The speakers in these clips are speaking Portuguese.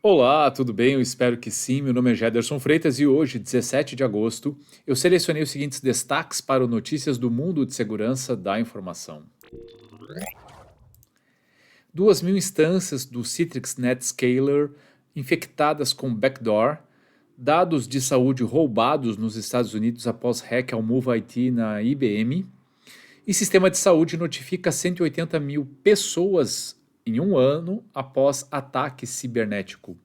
Olá, tudo bem? Eu espero que sim. Meu nome é Jederson Freitas e hoje, 17 de agosto, eu selecionei os seguintes destaques para o Notícias do Mundo de Segurança da Informação. 2.000 instâncias do Citrix NetScaler infectadas com backdoor, dados de saúde roubados nos Estados Unidos após hack ao Move IT na IBM, e sistema de saúde notifica 180 mil pessoas em um ano após ataque cibernético.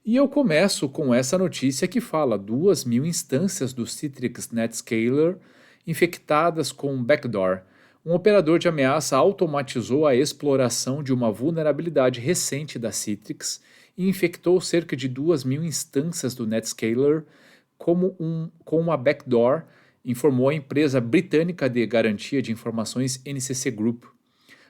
E eu começo com essa notícia que fala 2.000 instâncias do Citrix NetScaler infectadas com backdoor. Um operador de ameaça automatizou a exploração de uma vulnerabilidade recente da Citrix e infectou cerca de 2.000 instâncias do NetScaler com uma backdoor, informou a empresa britânica de garantia de informações NCC Group.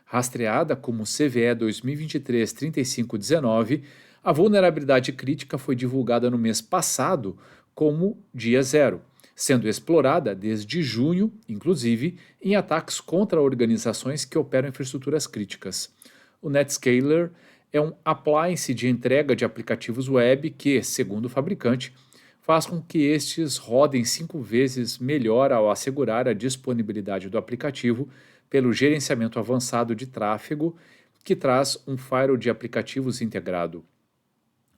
Rastreada como CVE 2023-3519, a vulnerabilidade crítica foi divulgada no mês passado como dia zero, sendo explorada desde junho, inclusive, em ataques contra organizações que operam infraestruturas críticas. O NetScaler é um appliance de entrega de aplicativos web que, segundo o fabricante, faz com que estes rodem 5 vezes melhor ao assegurar a disponibilidade do aplicativo pelo gerenciamento avançado de tráfego, que traz um firewall de aplicativos integrado.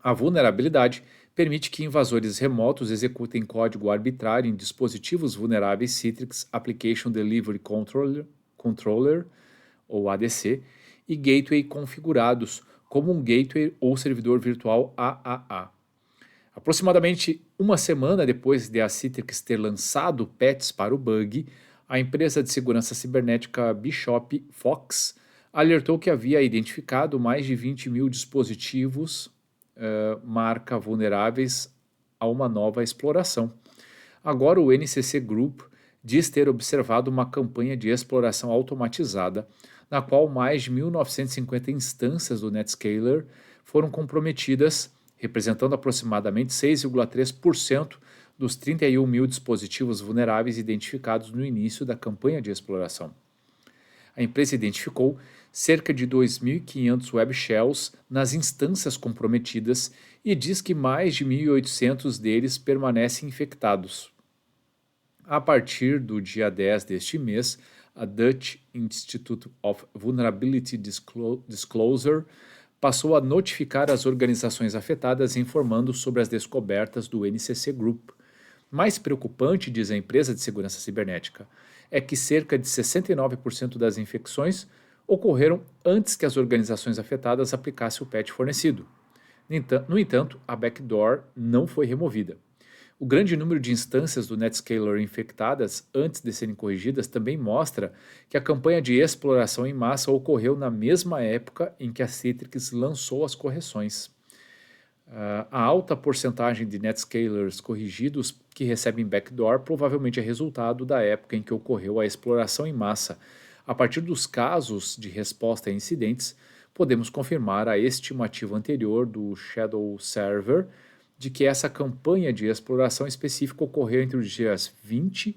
A vulnerabilidade permite que invasores remotos executem código arbitrário em dispositivos vulneráveis Citrix Application Delivery Controller ou ADC, e gateway configurados como um gateway ou servidor virtual AAA. Aproximadamente uma semana depois de a Citrix ter lançado patches para o bug, a empresa de segurança cibernética Bishop Fox alertou que havia identificado mais de 20 mil dispositivos marca vulneráveis a uma nova exploração. Agora, o NCC Group diz ter observado uma campanha de exploração automatizada, na qual mais de 1.950 instâncias do NetScaler foram comprometidas, representando aproximadamente 6,3% dos 31 mil dispositivos vulneráveis identificados no início da campanha de exploração. A empresa identificou cerca de 2.500 web shells nas instâncias comprometidas e diz que mais de 1.800 deles permanecem infectados. A partir do dia 10 deste mês, a Dutch Institute of Vulnerability Disclosure passou a notificar as organizações afetadas informando sobre as descobertas do NCC Group. Mais preocupante, diz a empresa de segurança cibernética, é que cerca de 69% das infecções ocorreram antes que as organizações afetadas aplicassem o patch fornecido. No entanto, a backdoor não foi removida. O grande número de instâncias do NetScaler infectadas antes de serem corrigidas também mostra que a campanha de exploração em massa ocorreu na mesma época em que a Citrix lançou as correções. A alta porcentagem de NetScalers corrigidos que recebem backdoor provavelmente é resultado da época em que ocorreu a exploração em massa. A partir dos casos de resposta a incidentes, podemos confirmar a estimativa anterior do Shadow Server de que essa campanha de exploração específica ocorreu entre os dias 20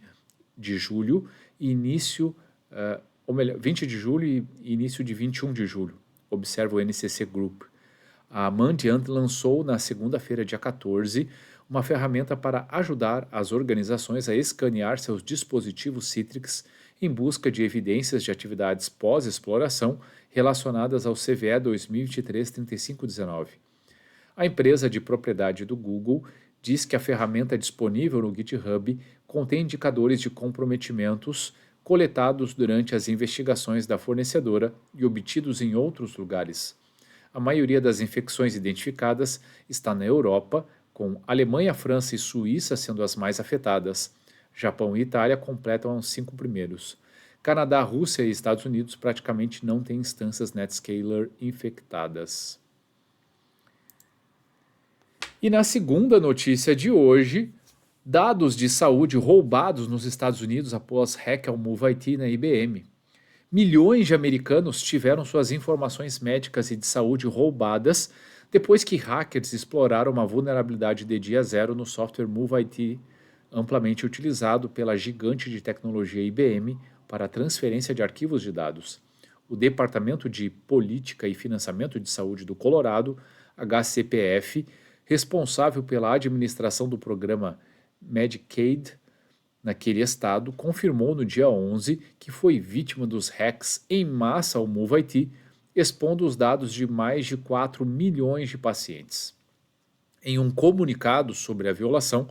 de julho e início, ou melhor, 20 de julho e início de 21 de julho, observa o NCC Group. A Mandiant lançou na segunda-feira, dia 14, uma ferramenta para ajudar as organizações a escanear seus dispositivos Citrix em busca de evidências de atividades pós-exploração relacionadas ao CVE 2023-3519. A empresa de propriedade do Google diz que a ferramenta disponível no GitHub contém indicadores de comprometimentos coletados durante as investigações da fornecedora e obtidos em outros lugares. A maioria das infecções identificadas está na Europa, com Alemanha, França e Suíça sendo as mais afetadas. Japão e Itália completam os 5 primeiros. Canadá, Rússia e Estados Unidos praticamente não têm instâncias NetScaler infectadas. E na segunda notícia de hoje, dados de saúde roubados nos Estados Unidos após hack ao Move IT na IBM. Milhões de americanos tiveram suas informações médicas e de saúde roubadas depois que hackers exploraram uma vulnerabilidade de dia zero no software Move IT, amplamente utilizado pela gigante de tecnologia IBM para a transferência de arquivos de dados. O Departamento de Política e Financiamento de Saúde do Colorado HCPF, responsável pela administração do programa Medicaid naquele estado, confirmou no dia 11 que foi vítima dos hacks em massa ao MoveIT, expondo os dados de mais de 4 milhões de pacientes. Em um comunicado sobre a violação,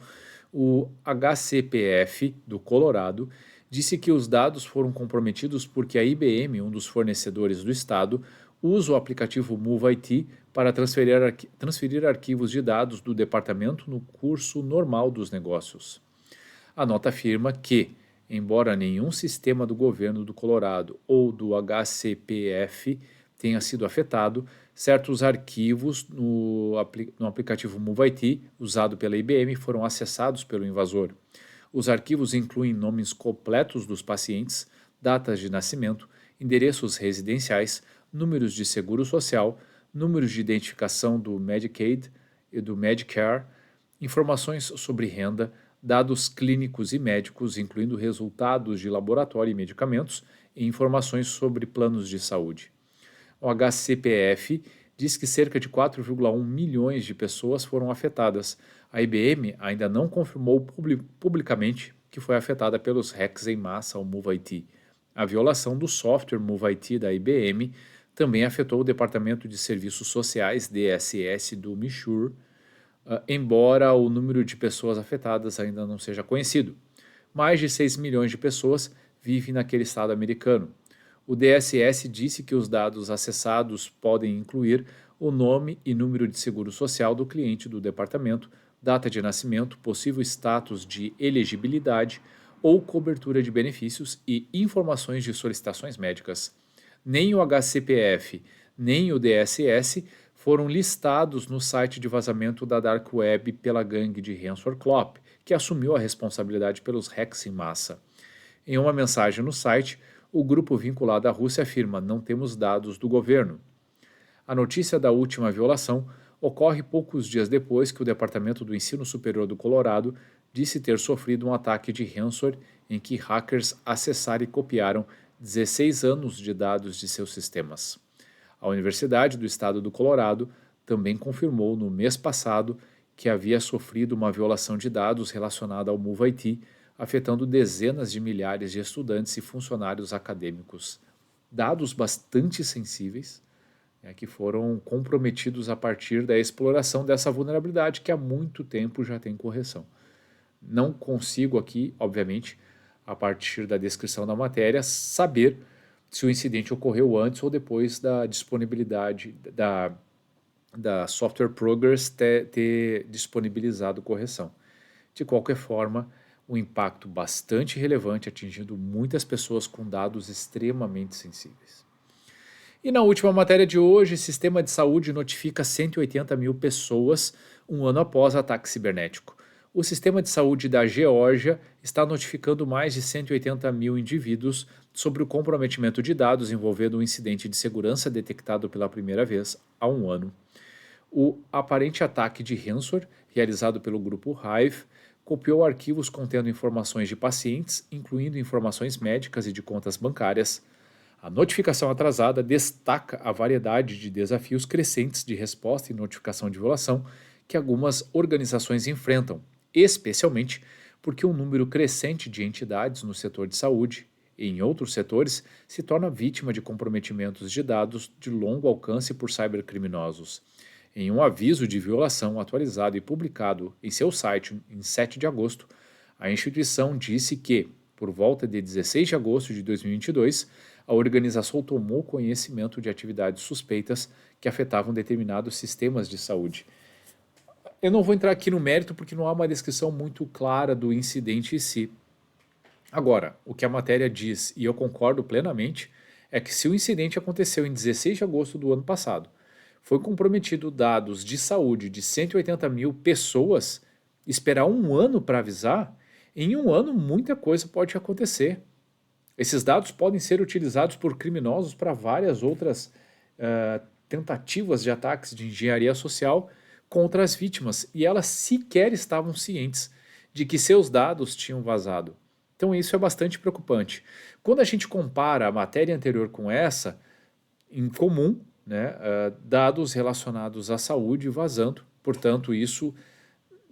o HCPF do Colorado disse que os dados foram comprometidos porque a IBM, um dos fornecedores do estado, usa o aplicativo MoveIT para transferir arquivos de dados do departamento no curso normal dos negócios. A nota afirma que, embora nenhum sistema do governo do Colorado ou do HCPF tenha sido afetado, certos arquivos no aplicativo MoveIT, usado pela IBM, foram acessados pelo invasor. Os arquivos incluem nomes completos dos pacientes, datas de nascimento, endereços residenciais, números de seguro social, números de identificação do Medicaid e do Medicare, informações sobre renda, dados clínicos e médicos, incluindo resultados de laboratório e medicamentos, e informações sobre planos de saúde. O HCPF diz que cerca de 4,1 milhões de pessoas foram afetadas. A IBM ainda não confirmou publicamente que foi afetada pelos hacks em massa ao MoveIT. A violação do software MoveIT da IBM também afetou o Departamento de Serviços Sociais, DSS, do Missouri, embora o número de pessoas afetadas ainda não seja conhecido. Mais de 6 milhões de pessoas vivem naquele estado americano. O DSS disse que os dados acessados podem incluir o nome e número de seguro social do cliente do departamento, data de nascimento, possível status de elegibilidade ou cobertura de benefícios e informações de solicitações médicas. Nem o HCPF nem o DSS foram listados no site de vazamento da Dark Web pela gangue de Ransomware Clop, que assumiu a responsabilidade pelos hacks em massa. Em uma mensagem no site, o grupo vinculado à Rússia afirma: "Não temos dados do governo". A notícia da última violação ocorre poucos dias depois que o Departamento do Ensino Superior do Colorado disse ter sofrido um ataque de ransomware em que hackers acessaram e copiaram 16 anos de dados de seus sistemas. A Universidade do Estado do Colorado também confirmou no mês passado que havia sofrido uma violação de dados relacionada ao MoveIT, afetando dezenas de milhares de estudantes e funcionários acadêmicos. Dados bastante sensíveis, que foram comprometidos a partir da exploração dessa vulnerabilidade que há muito tempo já tem correção. Não consigo aqui, obviamente, a partir da descrição da matéria, saber se o incidente ocorreu antes ou depois da disponibilidade da Software Progress ter disponibilizado correção. De qualquer forma, um impacto bastante relevante, atingindo muitas pessoas com dados extremamente sensíveis. E na última matéria de hoje, Sistema de Saúde notifica 180 mil pessoas um ano após ataque cibernético. O Sistema de Saúde da Geórgia está notificando mais de 180 mil indivíduos sobre o comprometimento de dados envolvendo um incidente de segurança detectado pela primeira vez há um ano. O aparente ataque de ransomware, realizado pelo grupo Hive, copiou arquivos contendo informações de pacientes, incluindo informações médicas e de contas bancárias. A notificação atrasada destaca a variedade de desafios crescentes de resposta e notificação de violação que algumas organizações enfrentam, especialmente porque um número crescente de entidades no setor de saúde e em outros setores se torna vítima de comprometimentos de dados de longo alcance por cybercriminosos. Em um aviso de violação atualizado e publicado em seu site em 7 de agosto, a instituição disse que, por volta de 16 de agosto de 2022, a organização tomou conhecimento de atividades suspeitas que afetavam determinados sistemas de saúde. Eu não vou entrar aqui no mérito porque não há uma descrição muito clara do incidente em si. Agora, o que a matéria diz, e eu concordo plenamente, é que se o incidente aconteceu em 16 de agosto do ano passado, foi comprometido dados de saúde de 180 mil pessoas, esperar um ano para avisar, em um ano muita coisa pode acontecer. Esses dados podem ser utilizados por criminosos para várias outras tentativas de ataques de engenharia social contra as vítimas, e elas sequer estavam cientes de que seus dados tinham vazado. Então isso é bastante preocupante. Quando a gente compara a matéria anterior com essa, em comum, né, dados relacionados à saúde vazando. Portanto, isso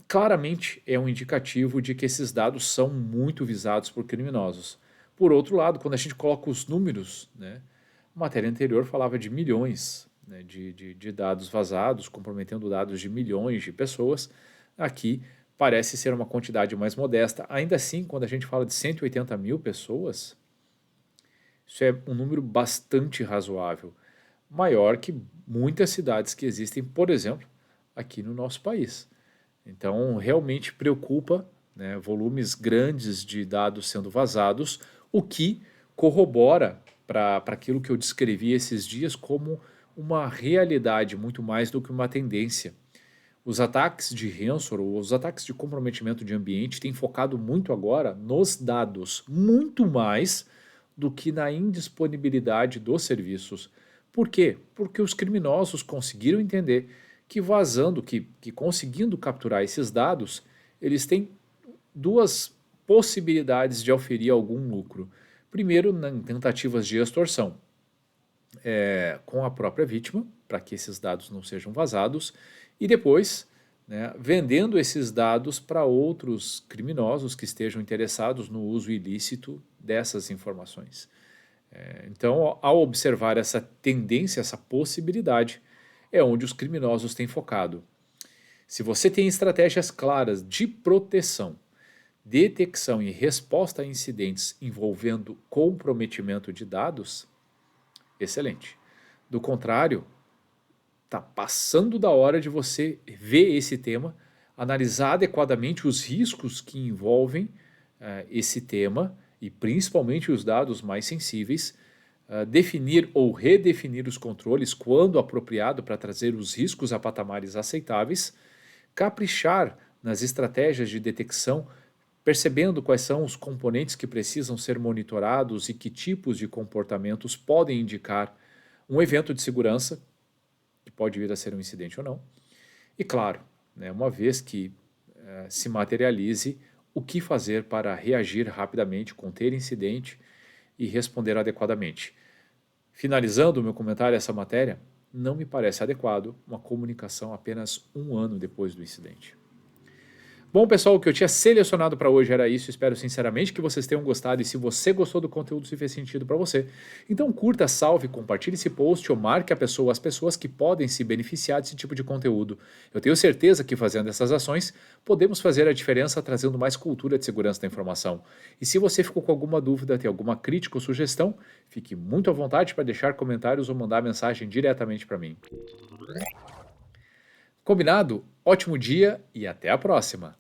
claramente é um indicativo de que esses dados são muito visados por criminosos. Por outro lado, quando a gente coloca os números, né, a matéria anterior falava de milhões, né, de dados vazados, comprometendo dados de milhões de pessoas. Aqui parece ser uma quantidade mais modesta. Ainda assim, quando a gente fala de 180 mil pessoas, isso é um número bastante razoável, maior que muitas cidades que existem, por exemplo, aqui no nosso país. Então, realmente preocupa, né, volumes grandes de dados sendo vazados, o que corrobora para aquilo que eu descrevi esses dias como uma realidade muito mais do que uma tendência. Os ataques de ransomware, ou os ataques de comprometimento de ambiente, têm focado muito agora nos dados, muito mais do que na indisponibilidade dos serviços. Por quê? Porque os criminosos conseguiram entender que vazando, que conseguindo capturar esses dados, eles têm duas possibilidades de oferir algum lucro. Primeiro, em tentativas de extorsão com a própria vítima, para que esses dados não sejam vazados, e depois, né, vendendo esses dados para outros criminosos que estejam interessados no uso ilícito dessas informações. Então, ao observar essa tendência, essa possibilidade, é onde os criminosos têm focado. Se você tem estratégias claras de proteção, detecção e resposta a incidentes envolvendo comprometimento de dados, excelente. Do contrário, está passando da hora de você ver esse tema, analisar adequadamente os riscos que envolvem esse tema e principalmente os dados mais sensíveis, definir ou redefinir os controles quando apropriado para trazer os riscos a patamares aceitáveis, caprichar nas estratégias de detecção, percebendo quais são os componentes que precisam ser monitorados e que tipos de comportamentos podem indicar um evento de segurança, que pode vir a ser um incidente ou não. E claro, né, uma vez que se materialize, o que fazer para reagir rapidamente, conter incidente e responder adequadamente. Finalizando o meu comentário a essa matéria, não me parece adequado uma comunicação apenas um ano depois do incidente. Bom, pessoal, o que eu tinha selecionado para hoje era isso. Espero sinceramente que vocês tenham gostado e se você gostou do conteúdo, se fez sentido para você, então curta, salve, compartilhe esse post ou marque as pessoas que podem se beneficiar desse tipo de conteúdo. Eu tenho certeza que fazendo essas ações, podemos fazer a diferença trazendo mais cultura de segurança da informação. E se você ficou com alguma dúvida, tem alguma crítica ou sugestão, fique muito à vontade para deixar comentários ou mandar mensagem diretamente para mim. Combinado? Ótimo dia e até a próxima!